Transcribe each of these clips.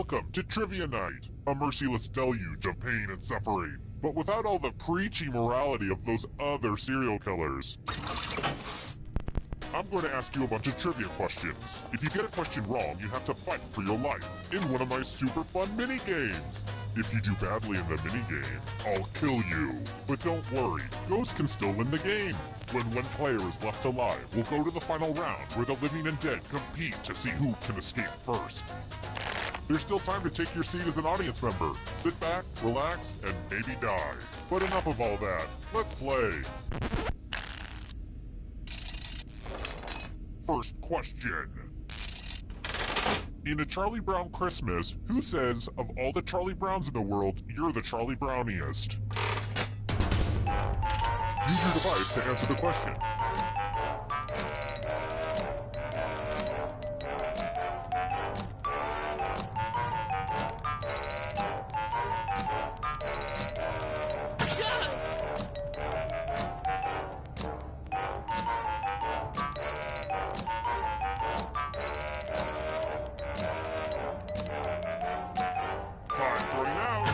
Welcome to Trivia Night, a merciless deluge of pain and suffering, but without all the preachy morality of those other serial killers. I'm going to ask you a bunch of trivia questions. If you get a question wrong, you have to fight for your life in one of my super fun mini-games. If you do badly in the mini-game, I'll kill you. But don't worry, ghosts can still win the game. When one player is left alive, we'll go to the final round where the living and dead compete to see who can escape first. There's still time to take your seat as an audience member. Sit back, relax, and maybe die. But enough of all that. Let's play. First question. In A Charlie Brown Christmas, who says, of all the Charlie Browns in the world, you're the Charlie Browniest? Use your device to answer the question. Time's running out.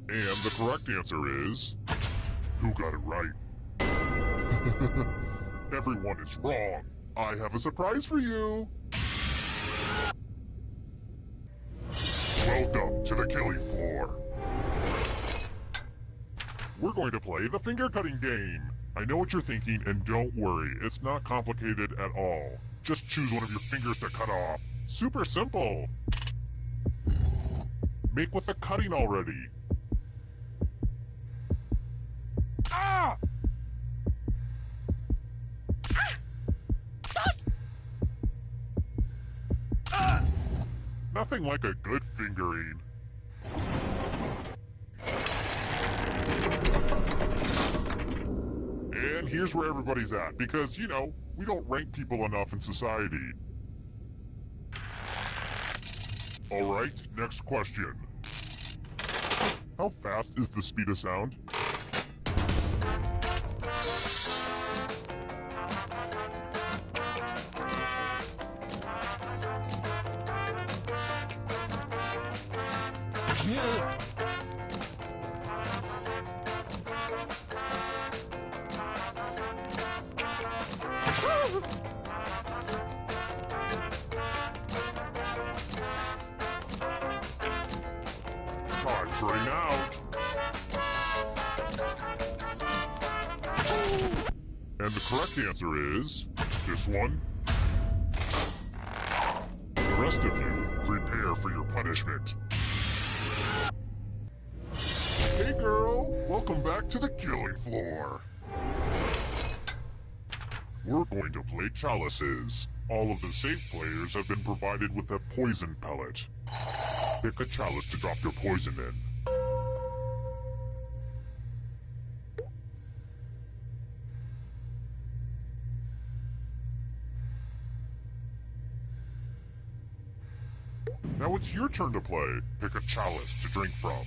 And the correct answer is... who got it right? Everyone is wrong. I have a surprise for you. Welcome to the killing floor. We're going to play the finger-cutting game. I know what you're thinking, and don't worry, it's not complicated at all. Just choose one of your fingers to cut off. Super simple. Make with the cutting already. Ah! Ah! Nothing like a good fingering. And here's where everybody's at, because, you know, we don't rank people enough in society. Alright, next question. How fast is the speed of sound? Time's running out. And the correct answer is this one. The rest of you, prepare for your punishment. Hey girl, welcome back to the killing floor. We're going to play chalices. All of the safe players have been provided with a poison pellet. Pick a chalice to drop your poison in. Now it's your turn to play. Pick a chalice to drink from.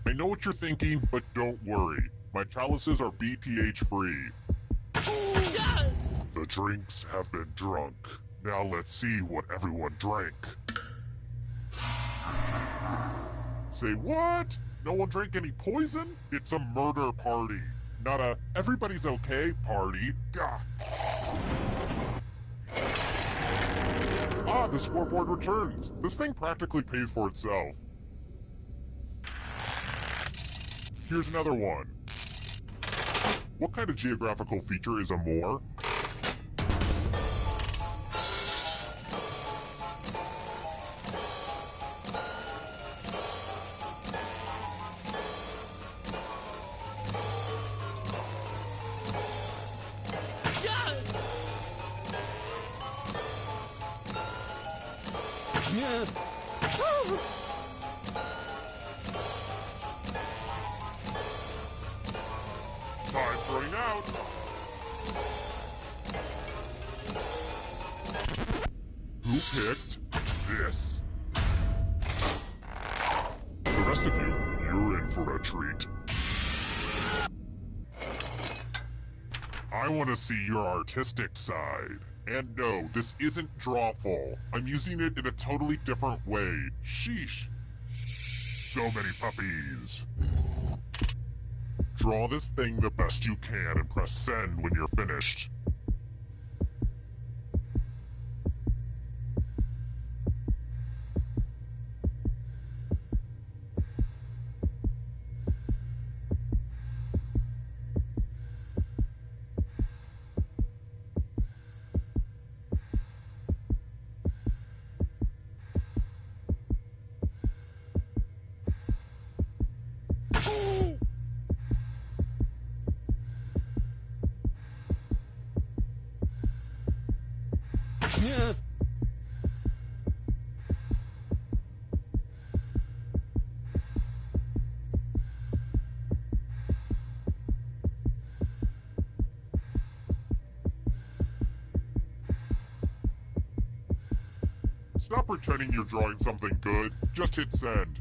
I know what you're thinking, but don't worry. My chalices are BTH free. The drinks have been drunk. Now let's see what everyone drank. Say what? No one drank any poison? It's a murder party, not a everybody's okay party. Gah. Ah, the scoreboard returns. This thing practically pays for itself. Here's another one. What kind of geographical feature is a moor? Time's running out. Who picked this? The rest of you, you're in for a treat. I want to see your artistic side. And no, this isn't drawful. I'm using it in a totally different way. Sheesh. So many puppies. Draw this thing the best you can and press send when you're finished. Stop pretending you're drawing something good. Just hit send.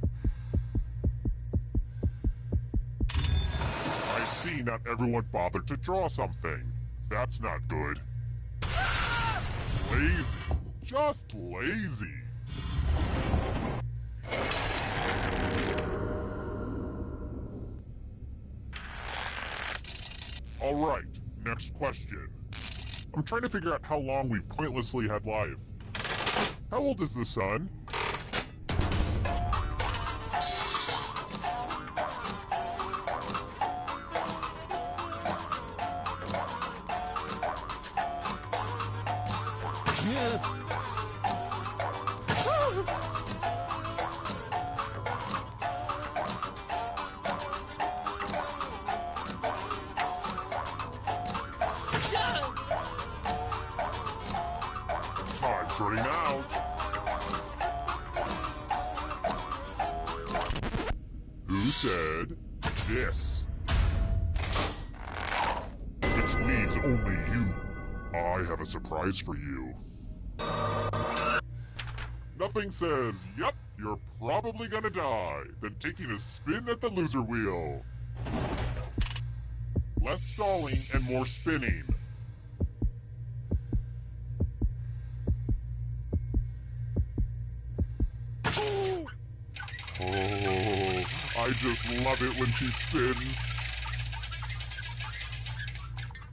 I see not everyone bothered to draw something. That's not good. Lazy. Just lazy. Alright, next question. I'm trying to figure out how long we've pointlessly had life. How old is the sun? Time's running out. Who said this? Which means only you. I have a surprise for you. Nothing says, yep, you're probably gonna die, than taking a spin at the loser wheel. Less stalling and more spinning. Oh, I just love it when she spins.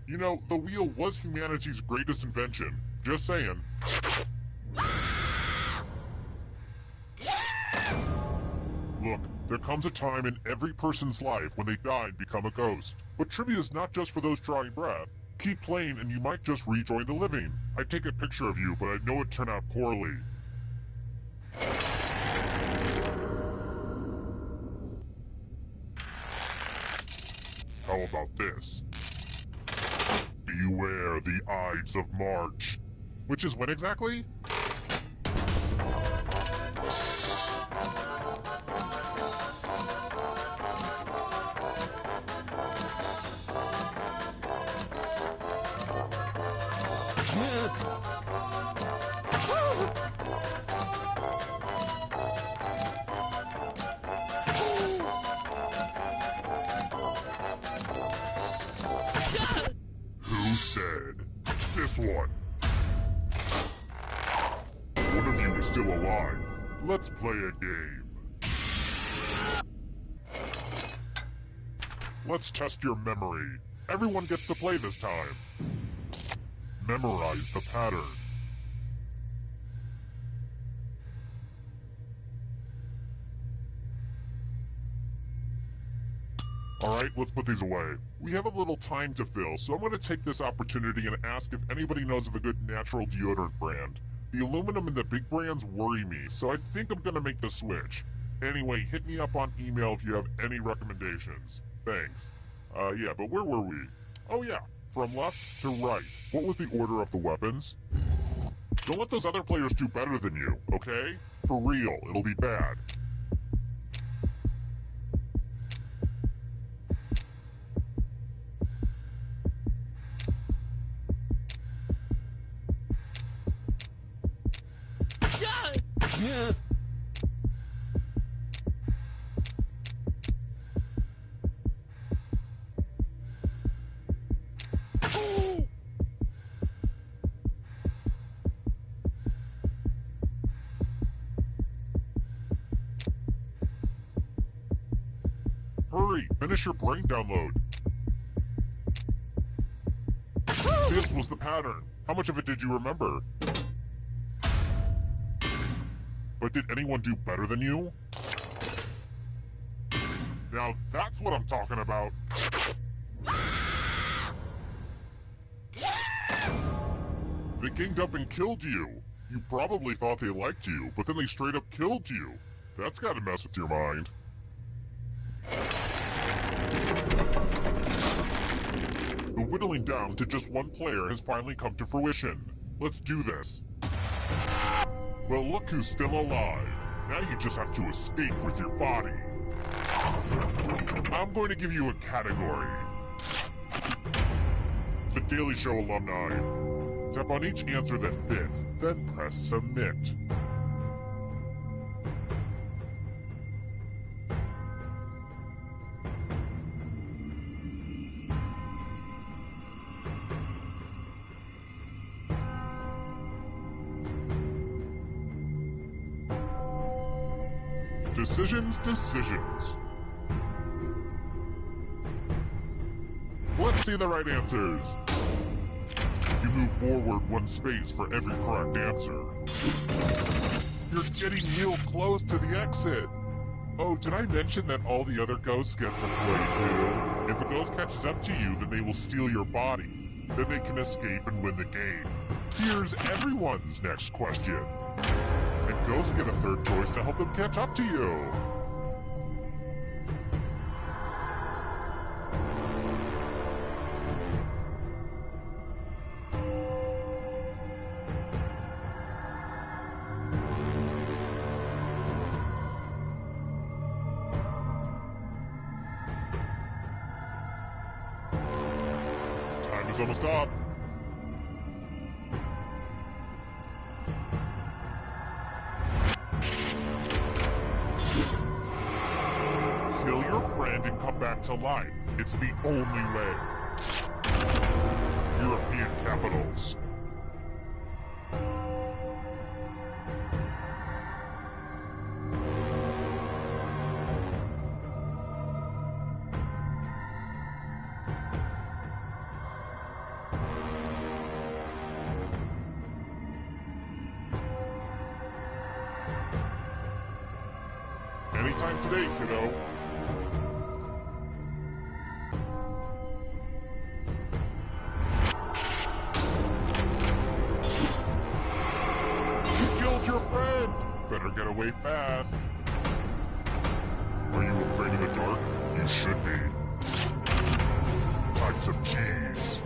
You know, the wheel was humanity's greatest invention. Just saying. Look, there comes a time in every person's life when they die and become a ghost. But trivia is not just for those drawing breath. Keep playing and you might just rejoin the living. I'd take a picture of you, but I know it turned out poorly. How about this? Beware the Ides of March. Which is when exactly? Who said this one? One of you is still alive. Let's play a game. Let's test your memory. Everyone gets to play this time. Memorize the pattern. Alright, let's put these away. We have a little time to fill, so I'm going to take this opportunity and ask if anybody knows of a good natural deodorant brand. The aluminum and the big brands worry me, so I think I'm going to make the switch. Anyway, hit me up on email if you have any recommendations. Thanks. Yeah, but where were we? Oh yeah, from left to right. What was the order of the weapons? Don't let those other players do better than you, okay? For real, it'll be bad. Yeah. Hurry, finish your brain download. This was the pattern. How much of it did you remember? But did anyone do better than you? Now that's what I'm talking about. They ganged up and killed you. You probably thought they liked you, but then they straight up killed you. That's gotta mess with your mind. The whittling down to just one player has finally come to fruition. Let's do this. Well, look who's still alive. Now you just have to escape with your body. I'm going to give you a category. The Daily Show alumni. Tap on each answer that fits, then press submit. Decisions. Let's see the right answers. You move forward one space for every correct answer. You're getting real close to the exit. Oh, did I mention that all the other ghosts get to play too? If a ghost catches up to you, then they will steal your body. Then they can escape and win the game. Here's everyone's next question. And ghosts get a third choice to help them catch up to you. Time is almost up. Kill your friend and come back to life. It's the only way. European capitals. Anytime today, kiddo. You killed your friend! Better get away fast. Are you afraid of the dark? You should be. Types of cheese.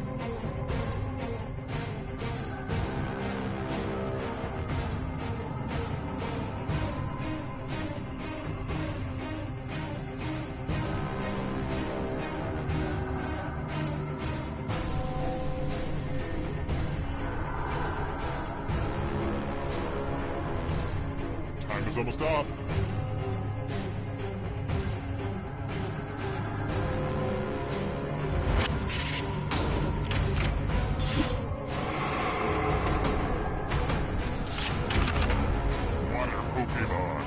Time is almost up. Water Pokemon.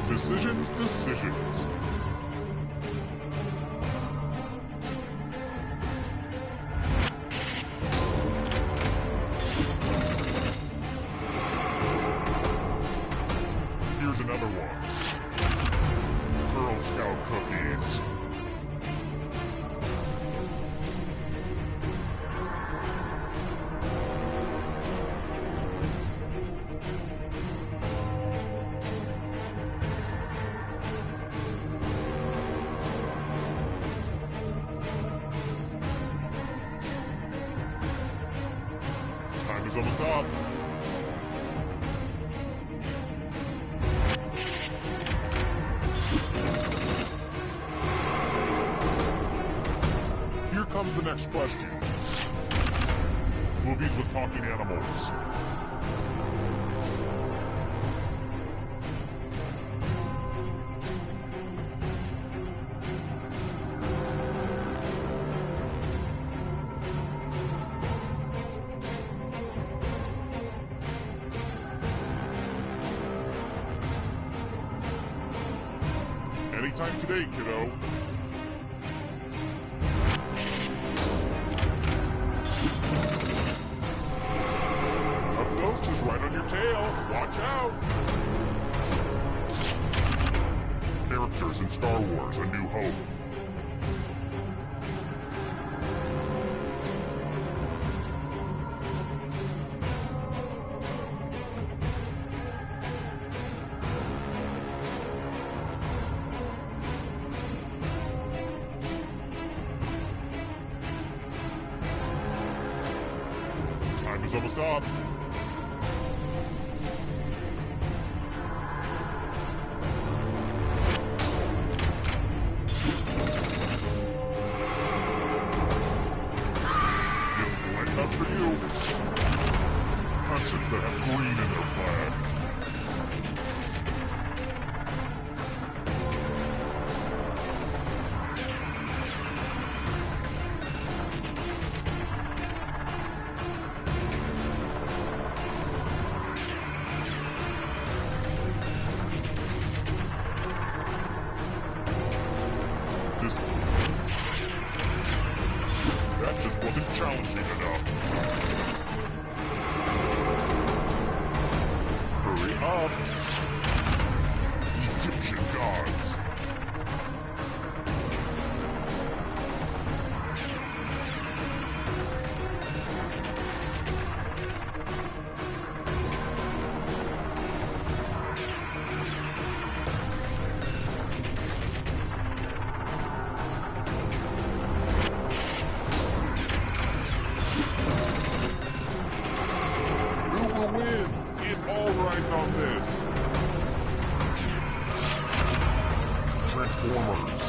Decisions. Here's another one. Girl Scout cookies. Time is almost up. Here comes the next question. Movies with talking animals. Anytime today, kiddo. A ghost is right on your tail. Watch out. Characters in Star Wars: A New Hope. Time is almost up. It's lights out for you. Countries that have green in their flag. That just wasn't challenging enough. Hurry up! Egyptian gods. Win! It all rides on this! Transformers.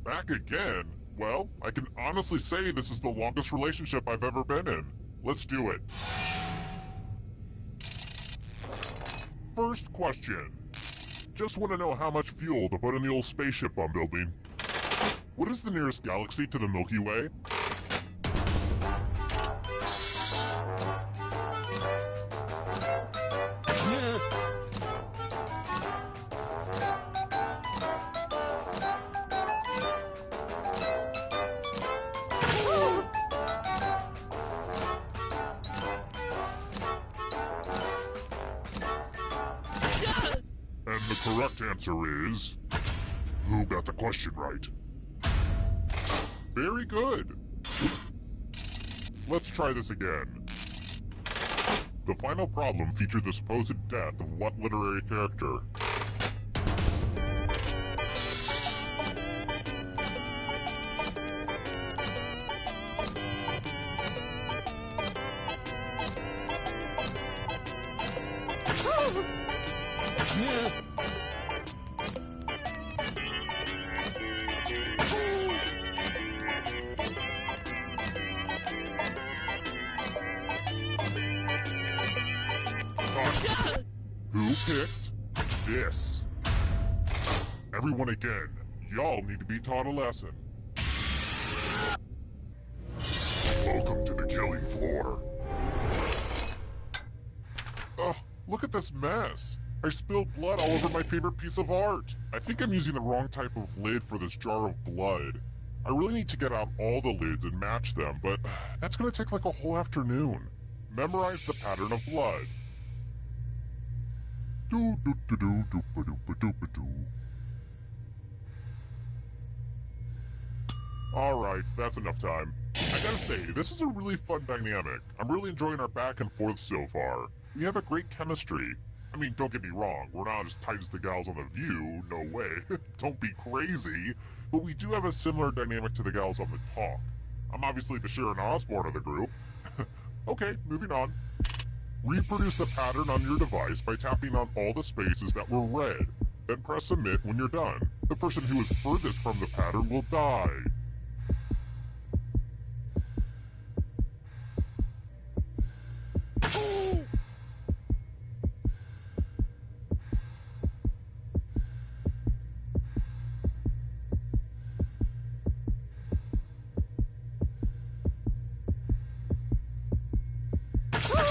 Back again? Well, I can honestly say this is the longest relationship I've ever been in. Let's do it. First question. Just want to know how much fuel to put in the old spaceship I'm building. What is the nearest galaxy to the Milky Way? And the correct answer is... Who got the question right? Very good. Let's try this again. The final problem featured the supposed death of what literary character? Who picked this? Everyone again. Y'all need to be taught a lesson. Welcome to the killing floor. Ugh, look at this mess. I spilled blood all over my favorite piece of art. I think I'm using the wrong type of lid for this jar of blood. I really need to get out all the lids and match them, but that's gonna take like a whole afternoon. Memorize the pattern of blood. Alright, that's enough time. I gotta say, this is a really fun dynamic. I'm really enjoying our back and forth so far. We have a great chemistry. I mean, don't get me wrong, we're not as tight as the gals on The View, no way. Don't be crazy. But we do have a similar dynamic to the gals on The Talk. I'm obviously the Sharon Osbourne of the group. Okay, moving on. Reproduce the pattern on your device by tapping on all the spaces that were red. Then press submit when you're done. The person who is furthest from the pattern will die.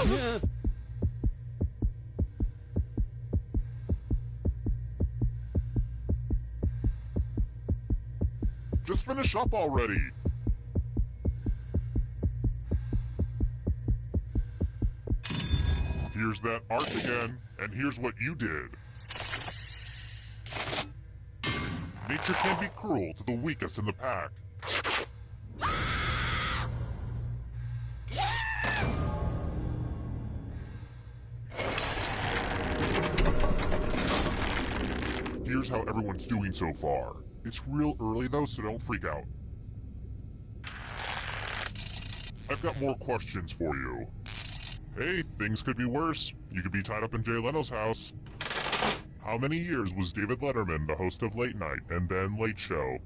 Yeah. Just finish up already. Here's that art again, and here's what you did. Nature can be cruel to the weakest in the pack. Here's how everyone's doing so far. It's real early though, so don't freak out. I've got more questions for you. Hey, things could be worse. You could be tied up in Jay Leno's house. How many years was David Letterman the host of Late Night and then Late Show?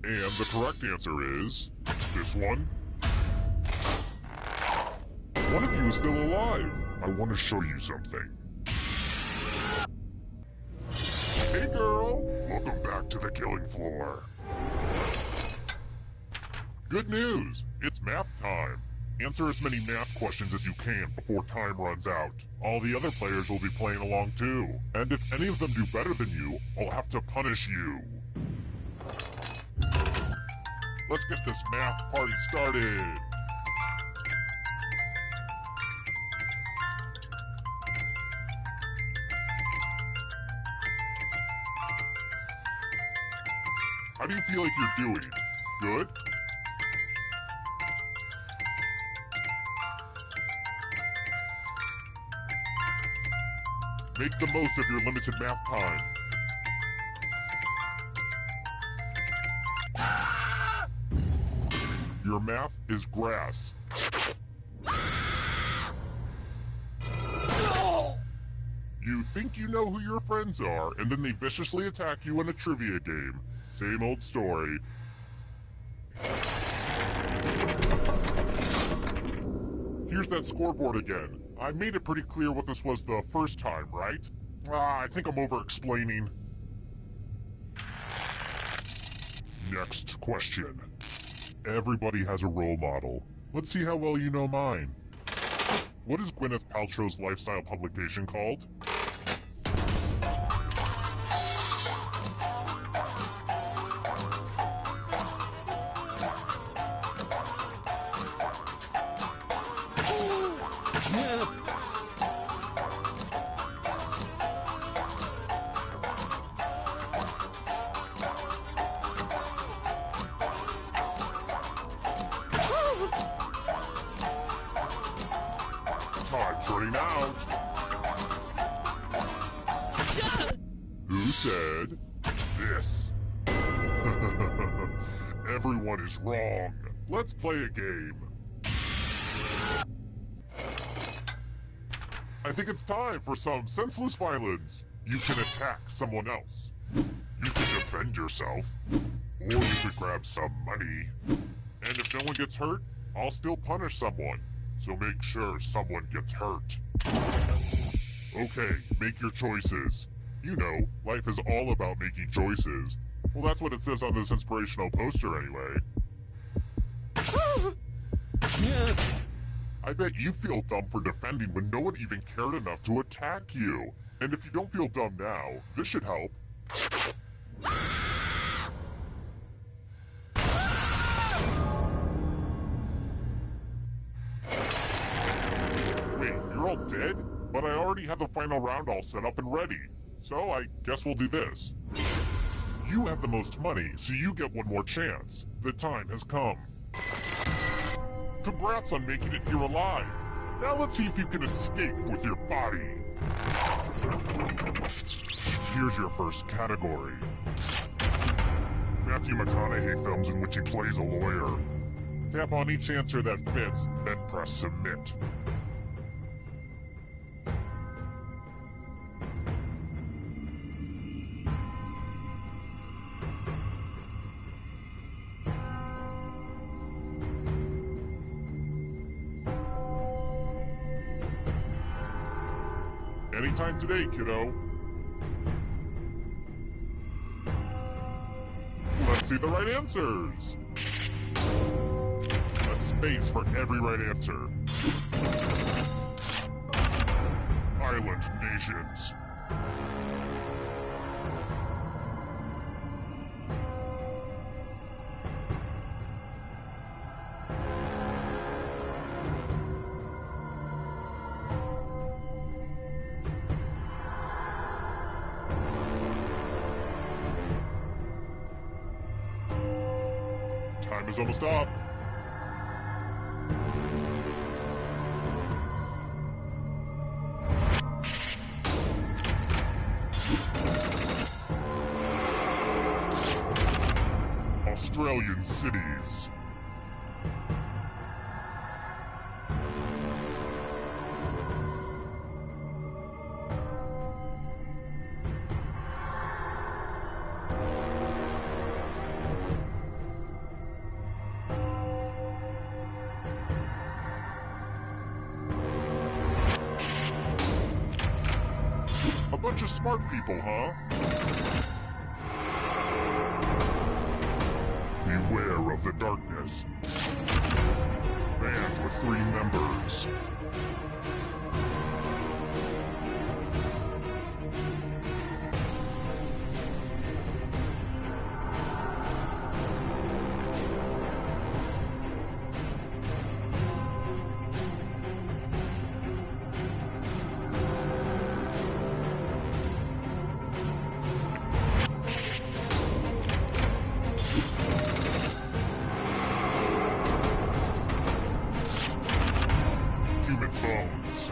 And the correct answer is this one. One of you is still alive. I want to show you something. Hey girl, welcome back to the killing floor. Good news, it's math time. Answer as many math questions as you can before time runs out. All the other players will be playing along too. And if any of them do better than you, I'll have to punish you. Let's get this math party started. How do you feel like you're doing? Good? Make the most of your limited math time. Your math is grass. You think you know who your friends are, and then they viciously attack you in a trivia game. Same old story. Here's that scoreboard again. I made it pretty clear what this was the first time, right? I think I'm over-explaining. Next question. Everybody has a role model. Let's see how well you know mine. What is Gwyneth Paltrow's lifestyle publication called? Time's running out. Who said this? Everyone is wrong. Let's play a game. I think it's time for some senseless violence. You can attack someone else. You can defend yourself. Or you could grab some money. And if no one gets hurt, I'll still punish someone. So make sure someone gets hurt. Okay, make your choices. You know, life is all about making choices. Well, that's what it says on this inspirational poster anyway. Yeah. I bet you feel dumb for defending when no one even cared enough to attack you. And if you don't feel dumb now, this should help. Wait, you're all dead? But I already have the final round all set up and ready. So I guess we'll do this. You have the most money, so you get one more chance. The time has come. Congrats on making it here alive. Now let's see if you can escape with your body. Here's your first category. Matthew McConaughey films in which he plays a lawyer. Tap on each answer that fits, then press submit. Anytime today, kiddo. Let's see the right answers. A space for every right answer. Island nations. Time is almost up. Australian cities. A bunch of smart people, huh? Beware of the darkness. Band with 3 members. Human bones.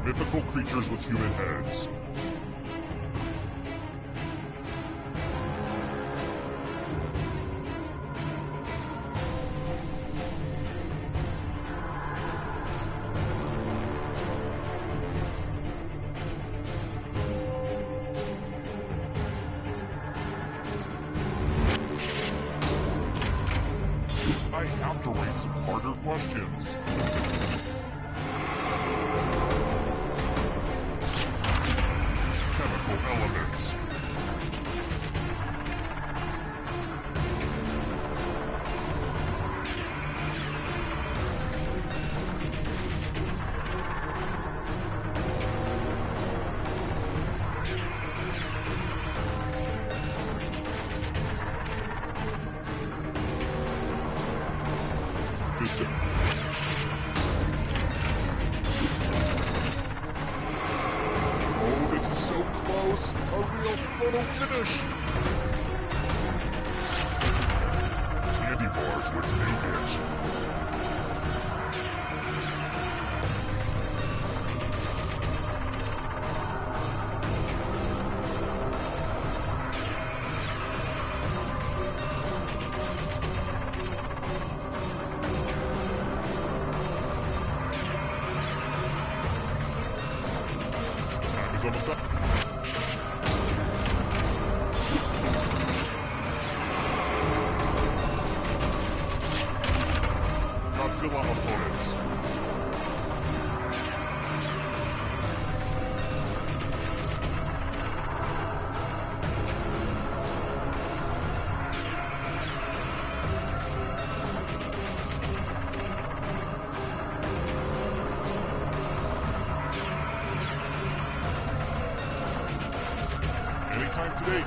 Mythical creatures with human heads. I have to write some harder questions. Chemical elements. Oh, this close! A real photo finish! Candy bars with nougat. Time is almost up. Godzilla opponents. Anytime today.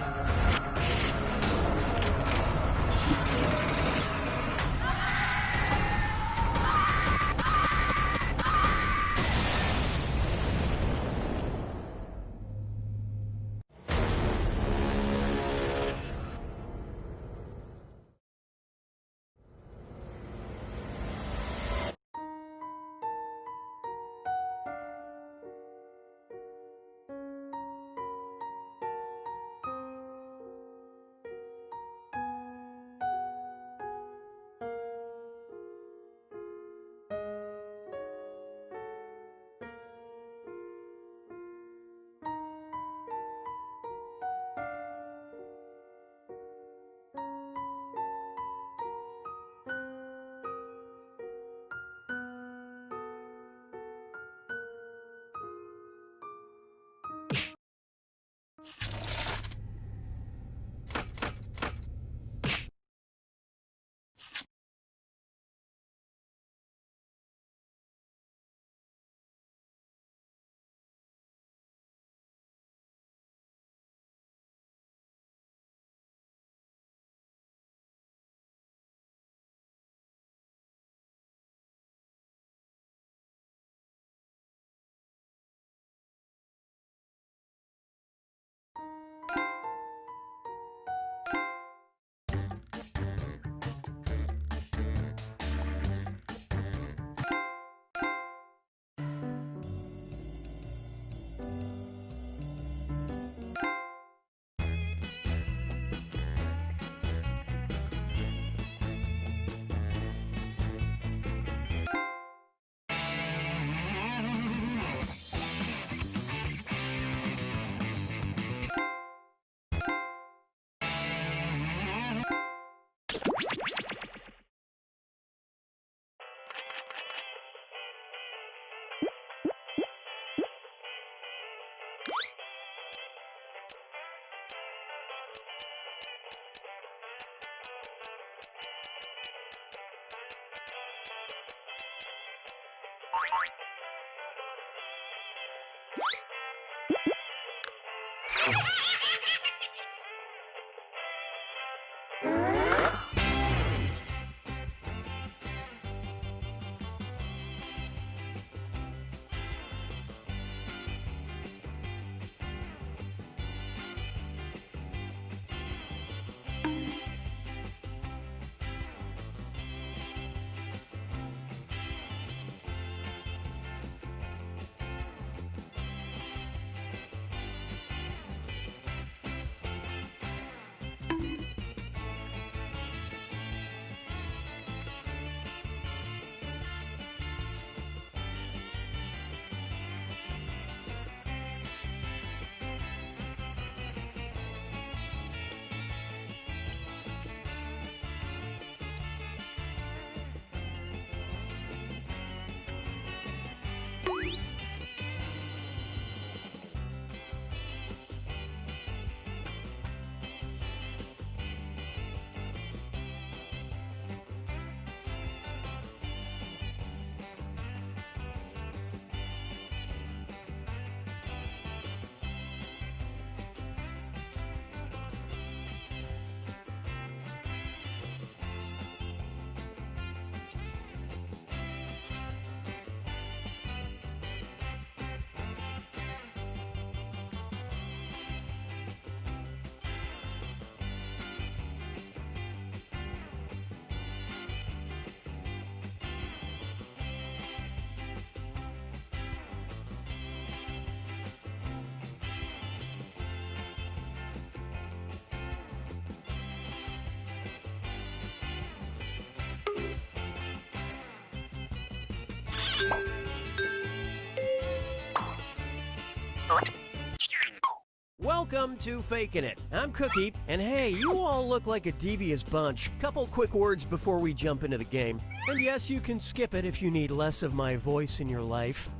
Welcome to Fakin' It. I'm Cookie, and hey, you all look like a devious bunch. Couple quick words before we jump into the game. And yes, you can skip it if you need less of my voice in your life.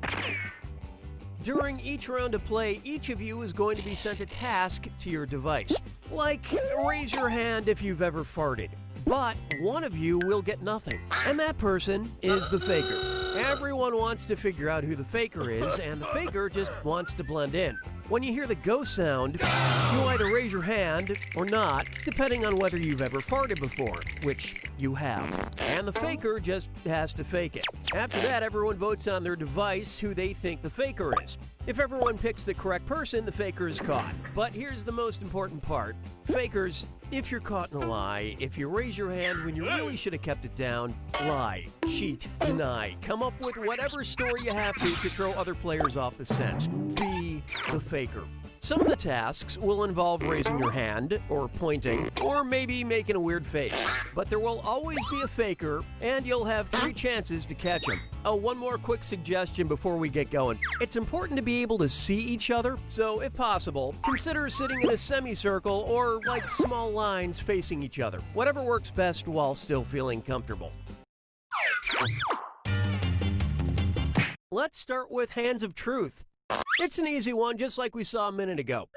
During each round of play, each of you is going to be sent a task to your device. Like, raise your hand if you've ever farted. But one of you will get nothing. And that person is the faker. Everyone wants to figure out who the faker is, and the faker just wants to blend in. When you hear the go sound, you either raise your hand or not, depending on whether you've ever farted before, which you have. And the faker just has to fake it. After that, everyone votes on their device who they think the faker is. If everyone picks the correct person, the faker is caught. But here's the most important part. Fakers, if you're caught in a lie, if you raise your hand when you really should have kept it down, lie, cheat, deny, come up with whatever story you have to throw other players off the scent. Be the faker. Some of the tasks will involve raising your hand, or pointing, or maybe making a weird face. But there will always be a faker, and you'll have 3 chances to catch him. Oh, one more quick suggestion before we get going. It's important to be able to see each other, so if possible, consider sitting in a semicircle or like small lines facing each other. Whatever works best while still feeling comfortable. Let's start with Hands of Truth. It's an easy one, just like we saw a minute ago.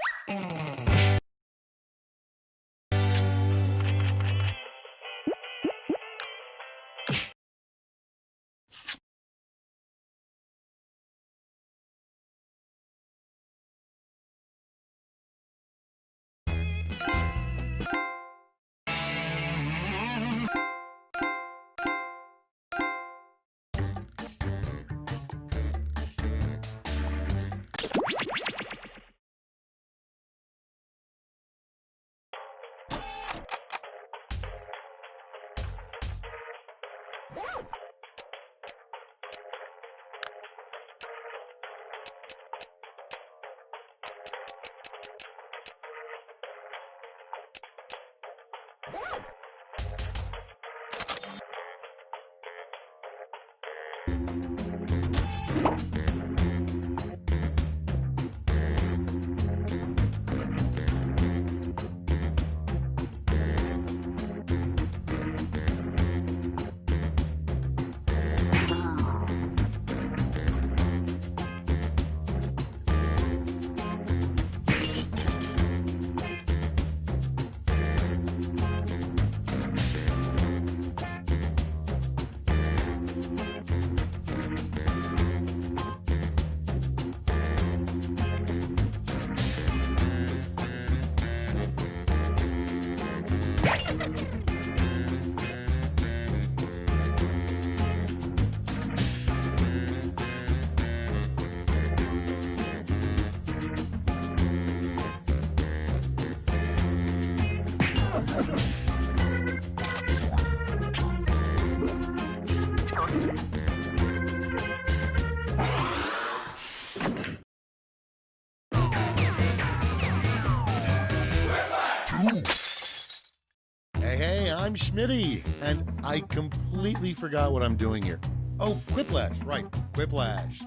Hey, I'm Schmitty, and I completely forgot what I'm doing here. Oh, Quiplash, right, Quiplash.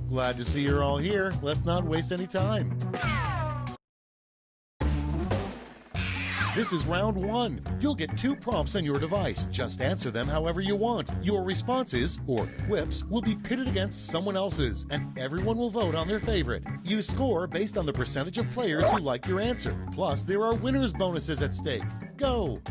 Glad to see you're all here. Let's not waste any time. This is round 1. You'll get 2 prompts on your device. Just answer them however you want. Your responses, or quips, will be pitted against someone else's, and everyone will vote on their favorite. You score based on the percentage of players who like your answer. Plus, there are winners' bonuses at stake. Go!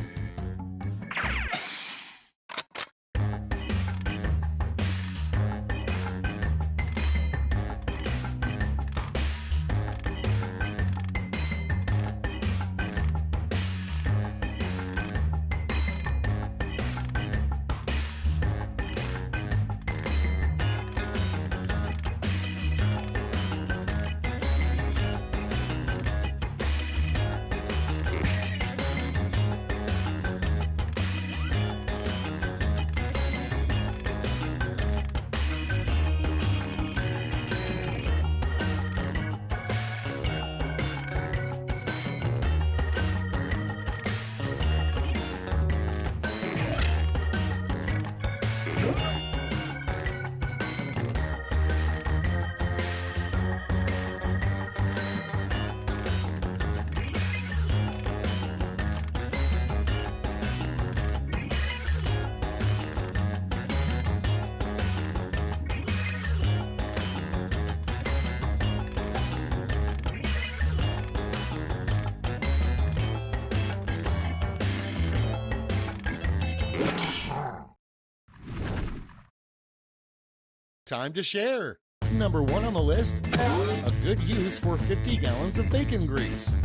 Time to share. Number 1 on the list, a good use for 50 gallons of bacon grease.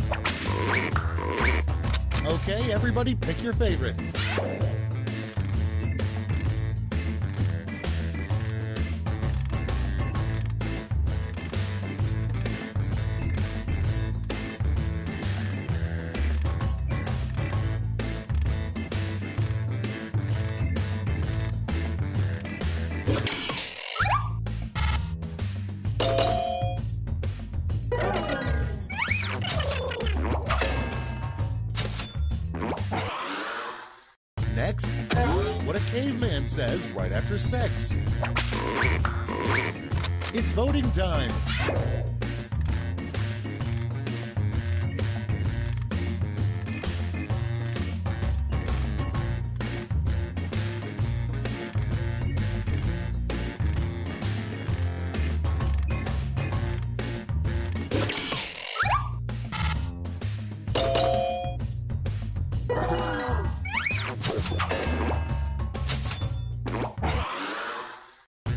Okay, everybody pick your favorite. Next, what a caveman says right after sex. It's voting time.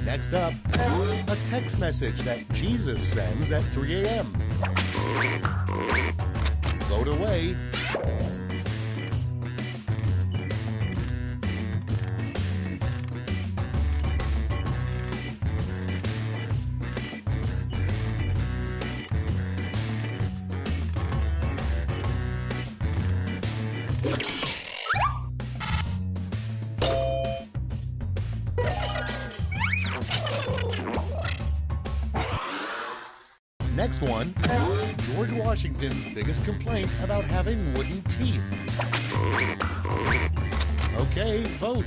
Next up, a text message that Jesus sends at 3 a.m. Vote away. Next one, George Washington's biggest complaint about having wooden teeth. Okay, vote.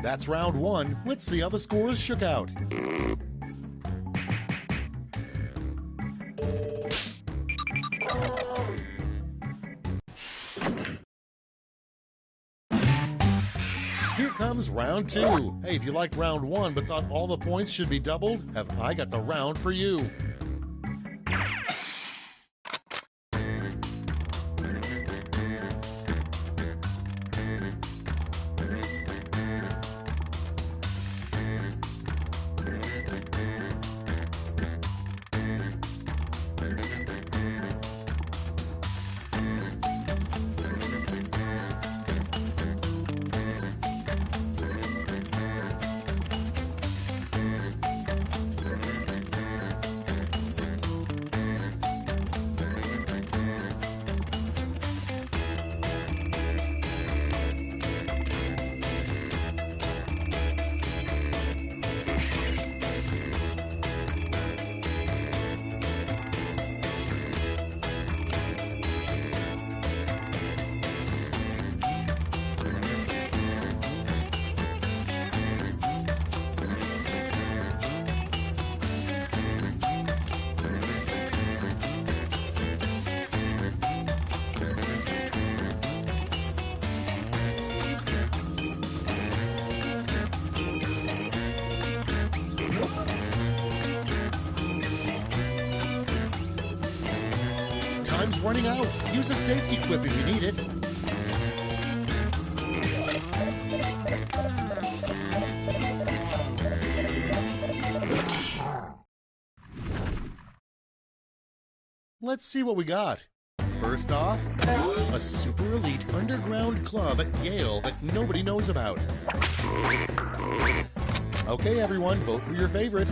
That's round 1. Let's see how the scores shook out. Here comes round 2. Hey, if you liked round 1 but thought all the points should be doubled, have I got the round for you. Time's running out. Use a safety quip if you need it. Let's see what we got. First off, a super elite underground club at Yale that nobody knows about. Okay, everyone, vote for your favorite.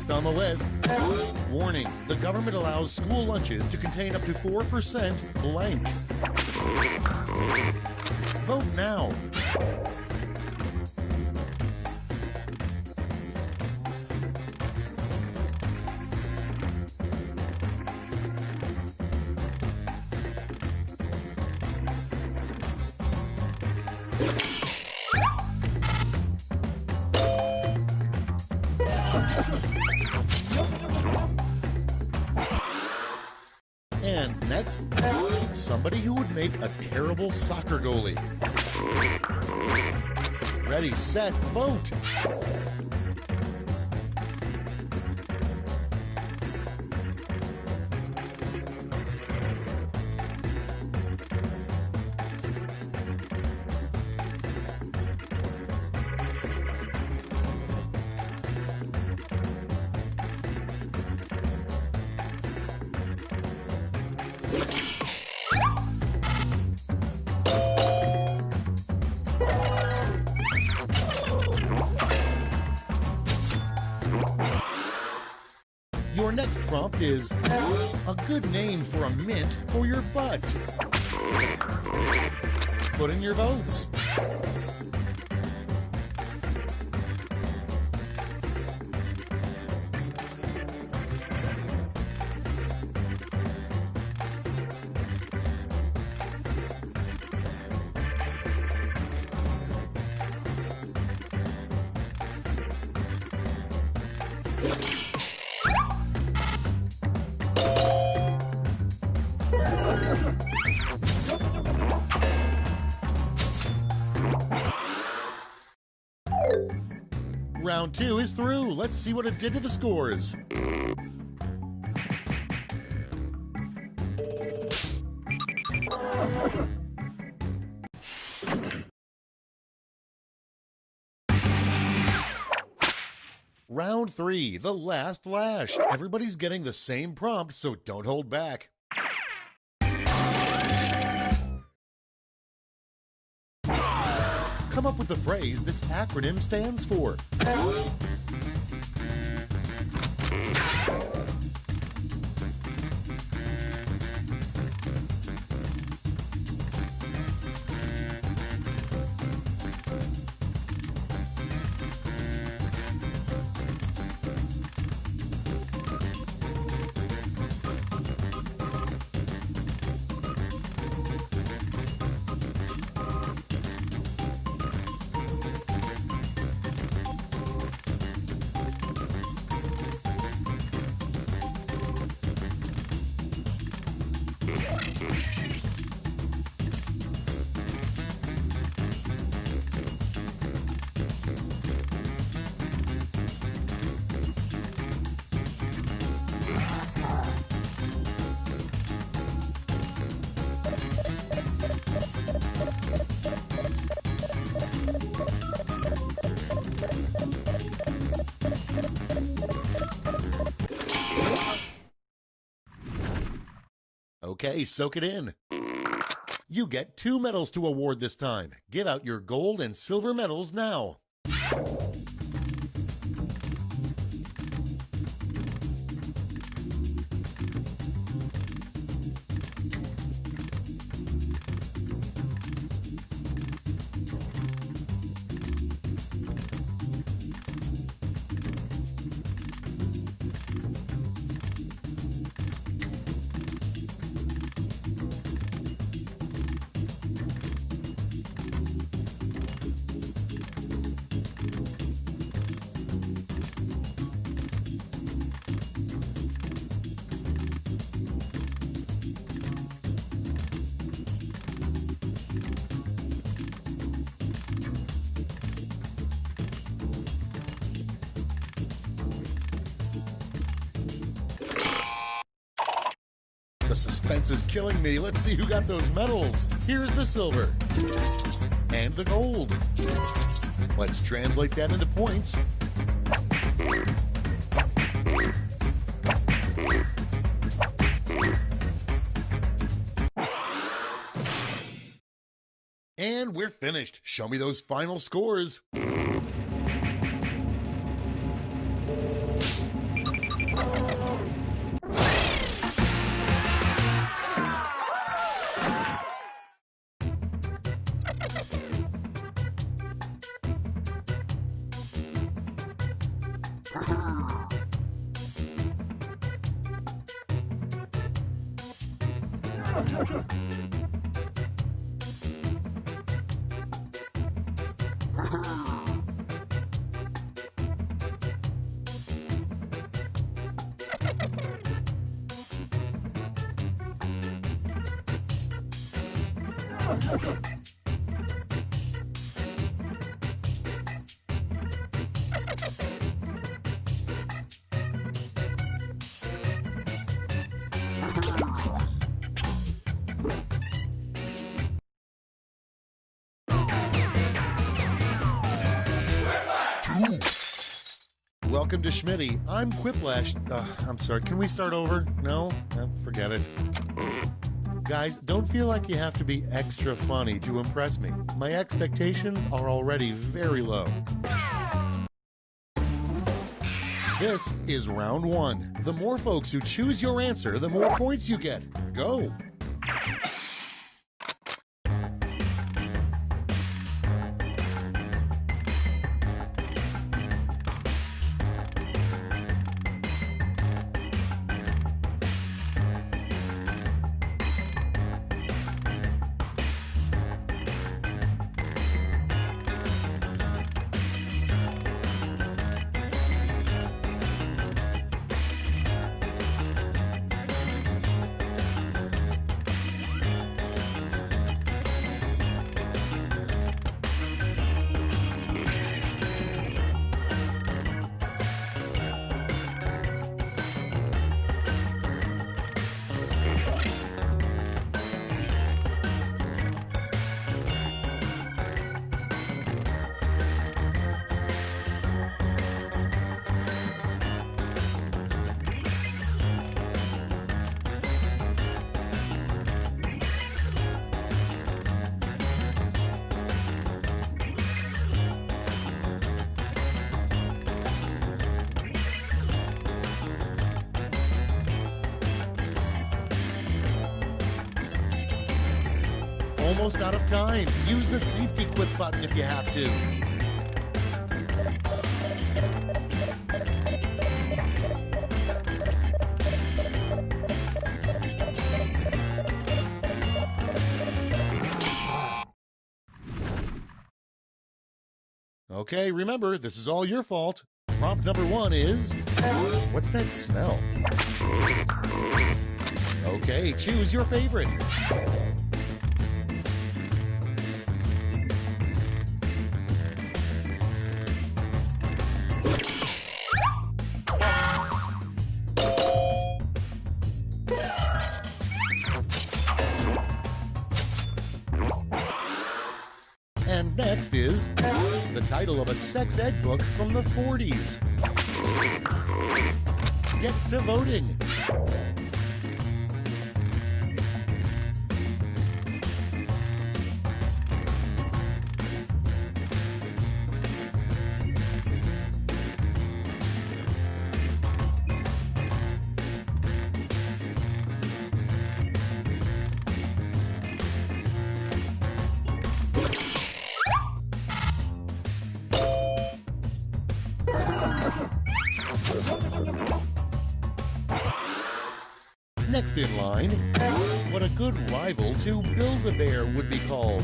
Next on the list, warning, the government allows school lunches to contain up to 4% blank. Vote now. And next, somebody who would make a terrible soccer goalie. Ready, set, vote! Your next prompt is a good name for a mint for your butt. Put in your votes. Round 2 is through. Let's see what it did to the scores. Round 3, the last lash. Everybody's getting the same prompt, so don't hold back. Come up with the phrase this acronym stands for. Okay, soak it in. You get 2 medals to award this time. Give out your gold and silver medals now. The suspense is killing me. Let's see who got those medals. Here's the silver. And the gold. Let's translate that into points. And we're finished. Show me those final scores. Welcome to Schmitty. I'm Quiplash. I'm sorry, can we start over? No? Forget it. Guys, don't feel like you have to be extra funny to impress me. My expectations are already very low. This is round one. The more folks who choose your answer, the more points you get. Go! Almost out of time. Use the safety quit button if you have to. Okay, remember, this is all your fault. Prompt number one is... What's that smell? Okay, choose your favorite. And next is the title of a sex ed book from the 40s. Get to voting. Next in line, what a good rival to Build-A-Bear would be called.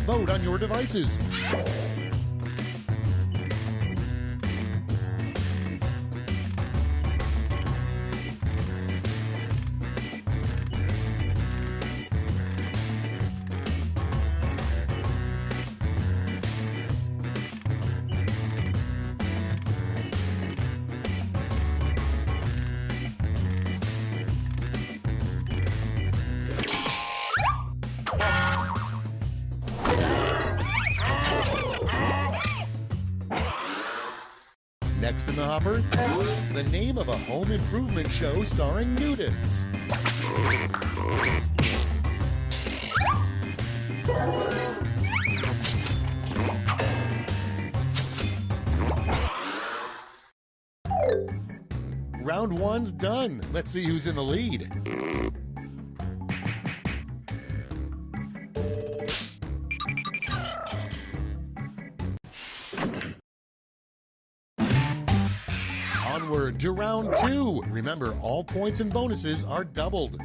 Vote on your devices. Next in the hopper, the name of a home improvement show starring nudists. Round one's done. Let's see who's in the lead. Onward to round 2. Remember, all points and bonuses are doubled.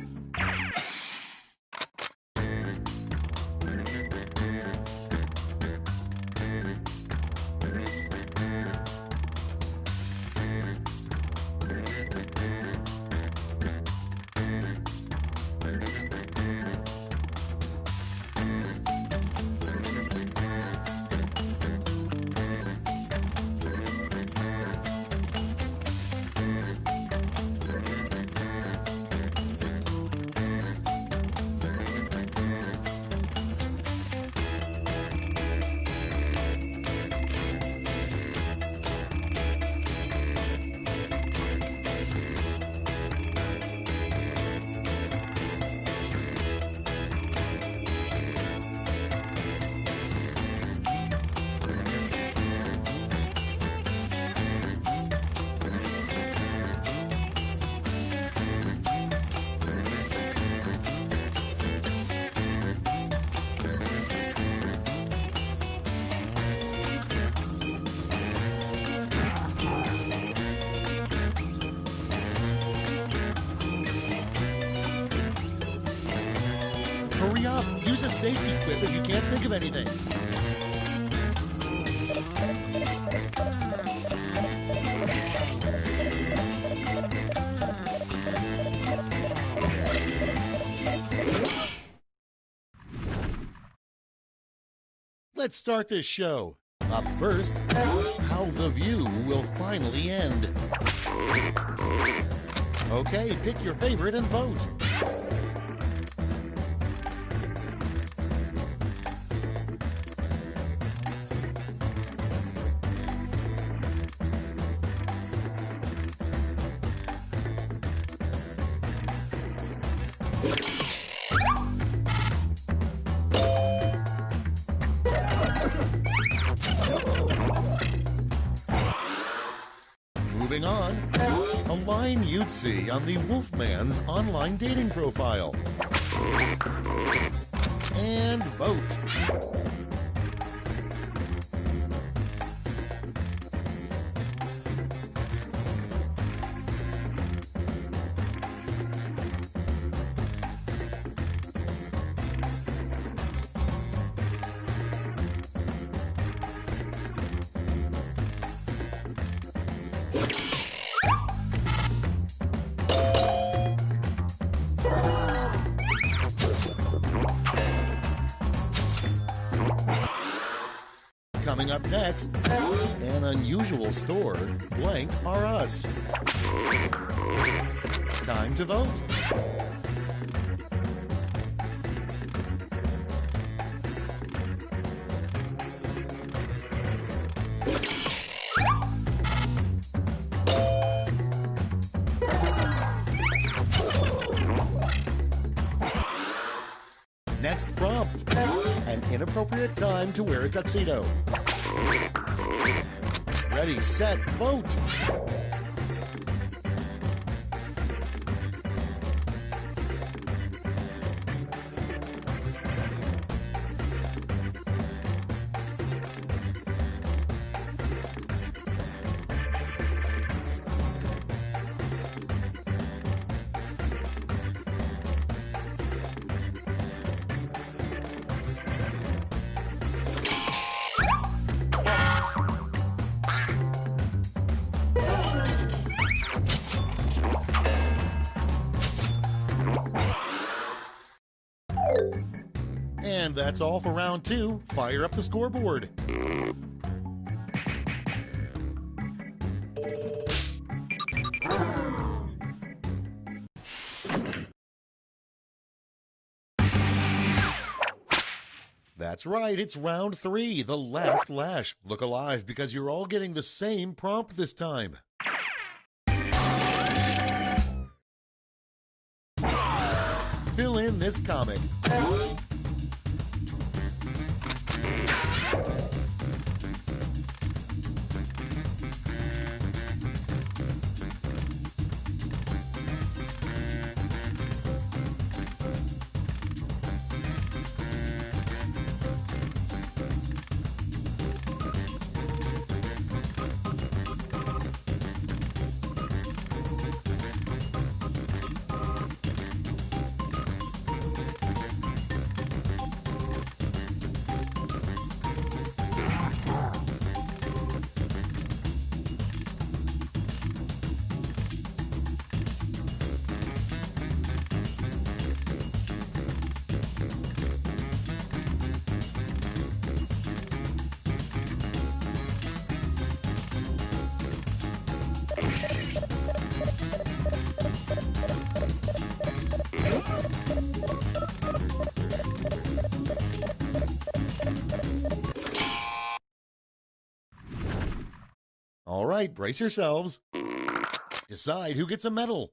Hurry up! Use a safety quip if you can't think of anything. Let's start this show. Up first, how the view will finally end. Okay, pick your favorite and vote. Moving on, a line you'd see on the Wolfman's online dating profile. And vote. Coming up next, an unusual store, blank are us. Time to vote. Next prompt, an inappropriate time to wear a tuxedo. Ready, set, vote. And that's all for round 2. Fire up the scoreboard. That's right, it's round 3, the last lash. Look alive because you're all getting the same prompt this time. Fill in this comic. All right, brace yourselves. Decide who gets a medal.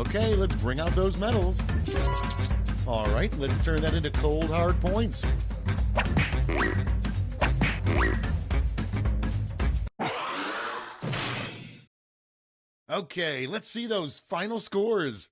Okay, let's bring out those medals. All right, let's turn that into cold, hard points. Okay, let's see those final scores.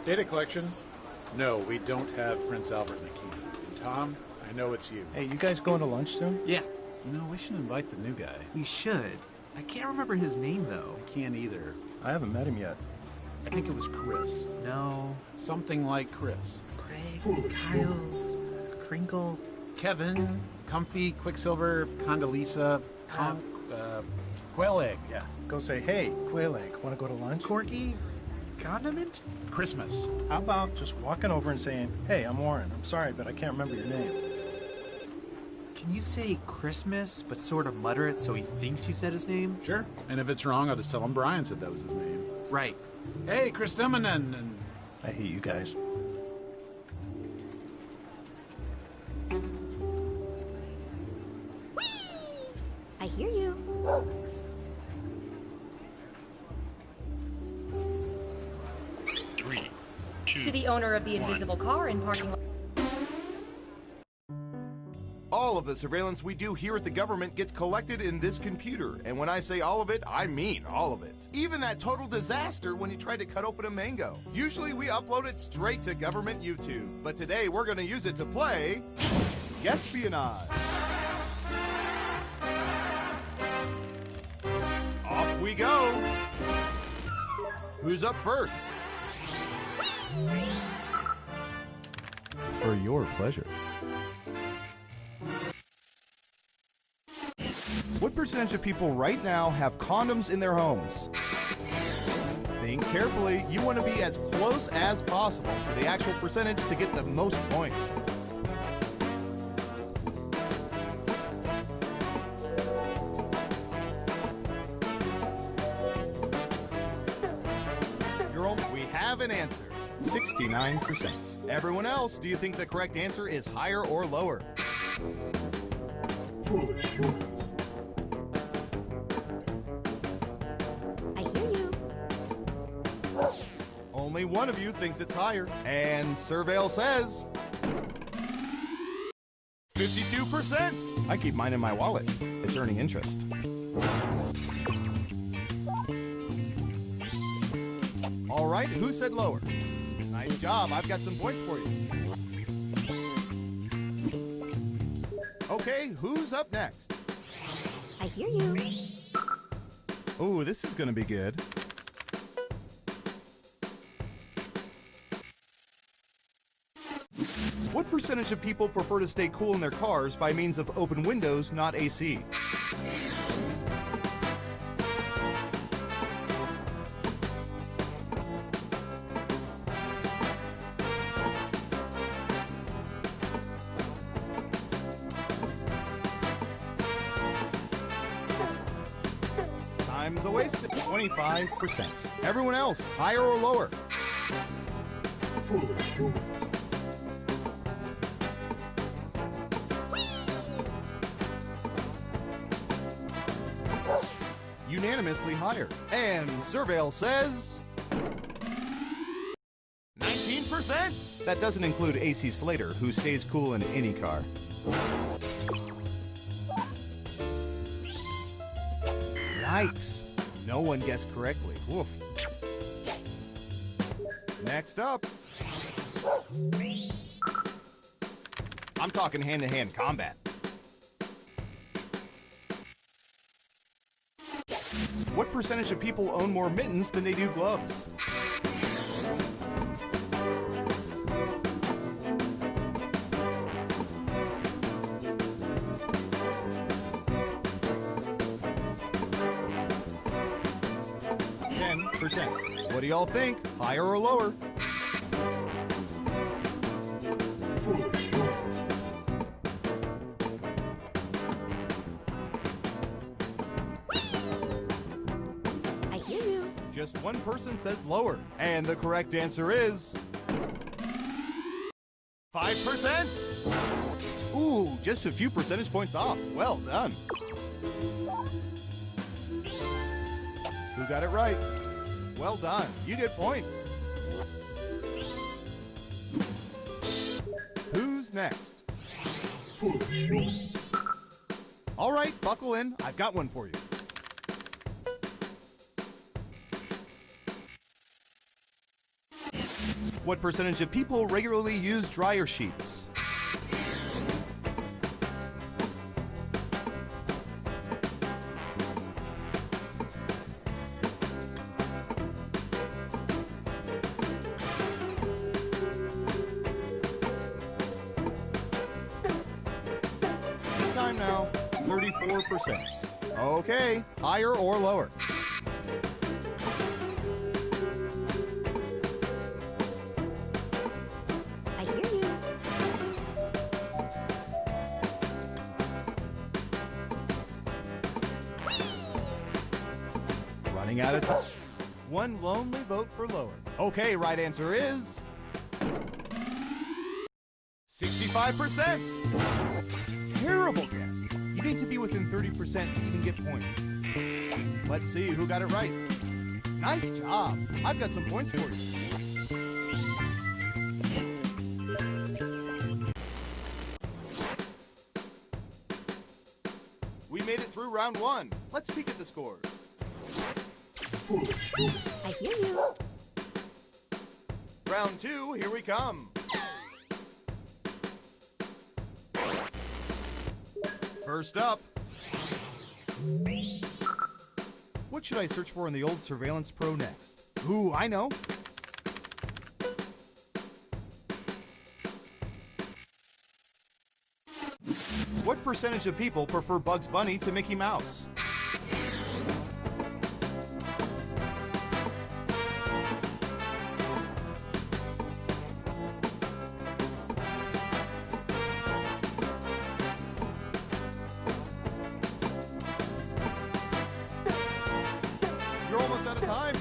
Data collection? No, we don't have Prince Albert in the key. Tom, I know it's you. Hey, you guys going to lunch soon? Yeah. No, we should invite the new guy. We should. I can't remember his name, though. I can't either. I haven't met him yet. I think it was Chris. No. Something like Chris. Craig, Kyle, Crinkle. Kevin, Comfy, Quicksilver, Condoleezza, Quail Egg, yeah. Go say, hey, Quail Egg, want to go to lunch? Corky? Condiment? Christmas. How about just walking over and saying, hey, I'm Warren. I'm sorry, but I can't remember your name. Can you say Christmas, but sort of mutter it so he thinks you said his name? Sure. And if it's wrong, I'll just tell him Brian said that was his name. Right. Hey, Chris Timonen, and I hate you guys. I hear you. To the owner of the invisible car in parking lot. All of the surveillance we do here at the government gets collected in this computer. And when I say all of it, I mean all of it. Even that total disaster when you tried to cut open a mango. Usually we upload it straight to government YouTube. But today we're going to use it to play Espionage. Off we go. Who's up first? For your pleasure. What percentage of people right now have condoms in their homes? Think carefully. You want to be as close as possible to the actual percentage to get the most points. We have have an answer. 69%. Everyone else, do you think the correct answer is higher or lower? Foolish humans. I hear you. Only one of you thinks it's higher. And Surveil says 52%. I keep mine in my wallet. It's earning interest. All right, who said lower? Nice job. I've got some points for you. Okay, who's up next? I hear you. Oh, this is going to be good. What percentage of people prefer to stay cool in their cars by means of open windows, not AC? Time's a waste. 25%. Everyone else, higher or lower? Foolish humans. Unanimously higher. And Surveil says 19%. That doesn't include AC Slater, who stays cool in any car. Yikes. No one guessed correctly. Woof. Next up. I'm talking hand-to-hand combat. What percentage of people own more mittens than they do gloves? What do y'all think? Higher or lower? Foolish humans. I hear you. Just one person says lower. And the correct answer is 5%. Ooh, just a few percentage points off. Well done. Who got it right? Well done. You get points. Who's next? Foolish humans. All right, buckle in. I've got one for you. What percentage of people regularly use dryer sheets? Time now, 34%. Okay, higher or lower? I hear you. Running out of time. One lonely vote for lower. Okay, right answer is 65%. Terrible guess. You need to be within 30% to even get points. Let's see who got it right. Nice job. I've got some points for you. We made it through round one. Let's peek at the scores. Foolish humans. I hear you. Round two, here we come. First up. What should I search for in the old Surveillance Pro next? Ooh, I know. What percentage of people prefer Bugs Bunny to Mickey Mouse? You're almost out of time.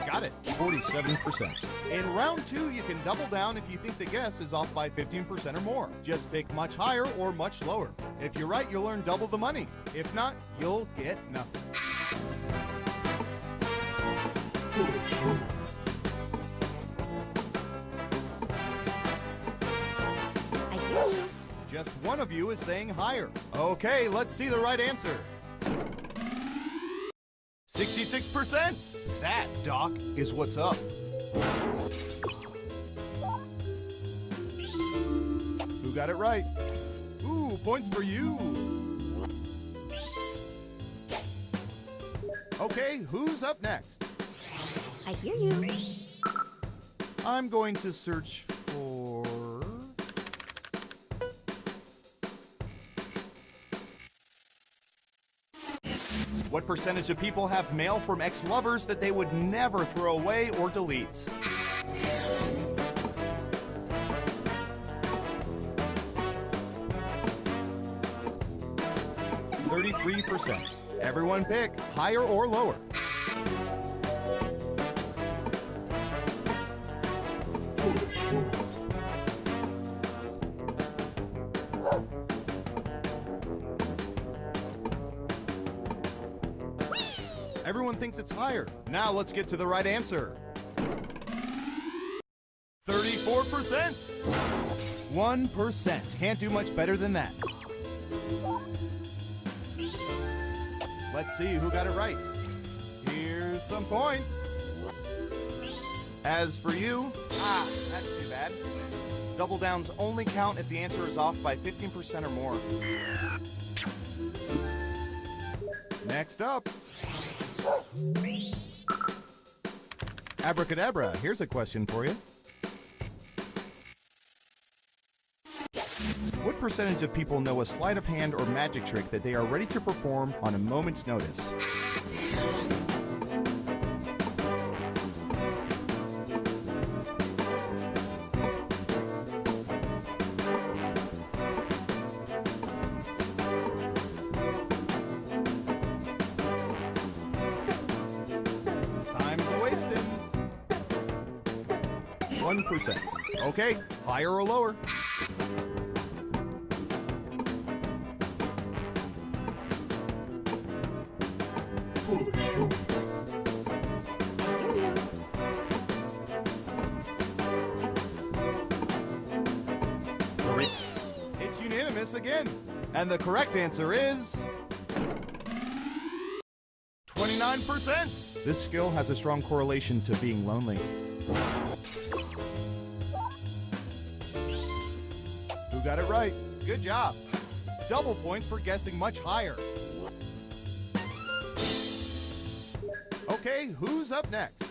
Got got it, 47%. In round 2, you can double down if you think the guess is off by 15% or more. Just pick much higher or much lower. If you're right, you'll earn double the money. If not, you'll get nothing. I hear you. Just one of you is saying higher. Okay, let's see the right answer. 66%! That, Doc, is what's up. Who got it right? Ooh, points for you. Okay, who's up next? I hear you. I'm going to search for... What percentage of people have mail from ex-lovers that they would never throw away or delete? %. Everyone pick higher or lower. Everyone thinks it's higher. Now let's get to the right answer. 34%. 1%. Can't do much better than that. Let's see who got it right. Here's some points. As for you, that's too bad. Double downs only count if the answer is off by 15% or more. Next up. Abracadabra, here's a question for you. What percentage of people know a sleight of hand or magic trick that they are ready to perform on a moment's notice? Time's a-wasting. 1%. Okay, higher or lower? It's unanimous again. And the correct answer is 29%. This skill has a strong correlation to being lonely. Who got it right? Good job. Double points for guessing much higher. Okay, who's up next?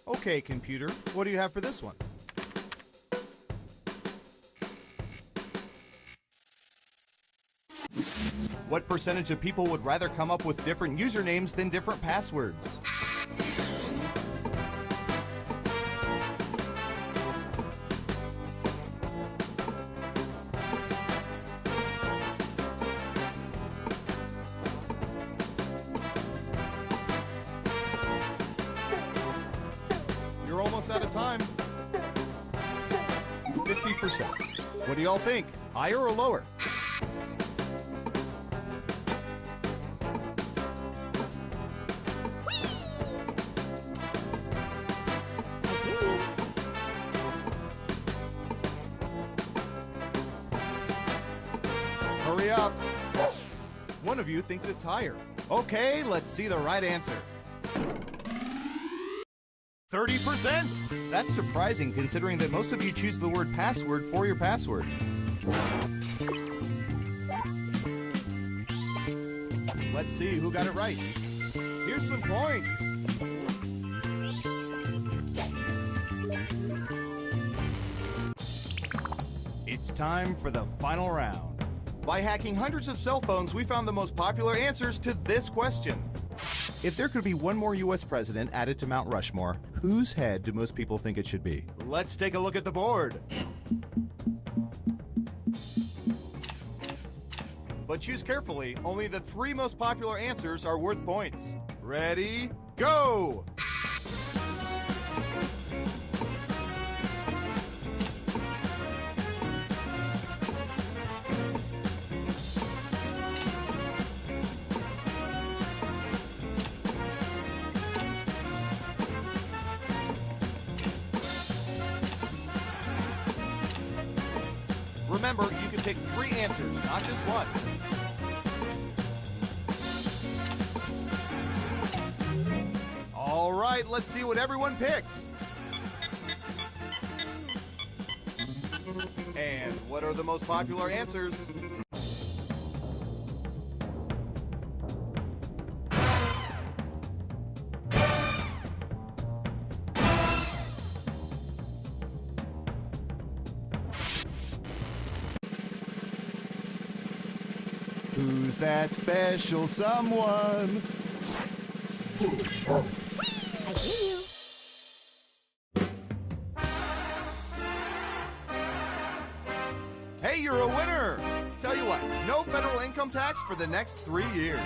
Okay, computer, what do you have for this one? What percentage of people would rather come up with different usernames than different passwords? You're almost out of time. 50%. What do y'all think? Higher or lower? Hurry up. One of you thinks it's higher. Okay, let's see the right answer. 30%! That's surprising considering that most of you choose the word password for your password. Let's see who got it right. Here's some points. It's time for the final round. By hacking hundreds of cell phones, we found the most popular answers to this question. If there could be one more U.S. president added to Mount Rushmore, whose head do most people think it should be? Let's take a look at the board. But choose carefully. Only the 3 most popular answers are worth points. Ready, go! Remember, you can pick 3 answers, not just one. All right, let's see what everyone picked. And what are the most popular answers? Who's that special someone? I hear you. Hey, you're a winner! Tell you what, no federal income tax for the next 3 years.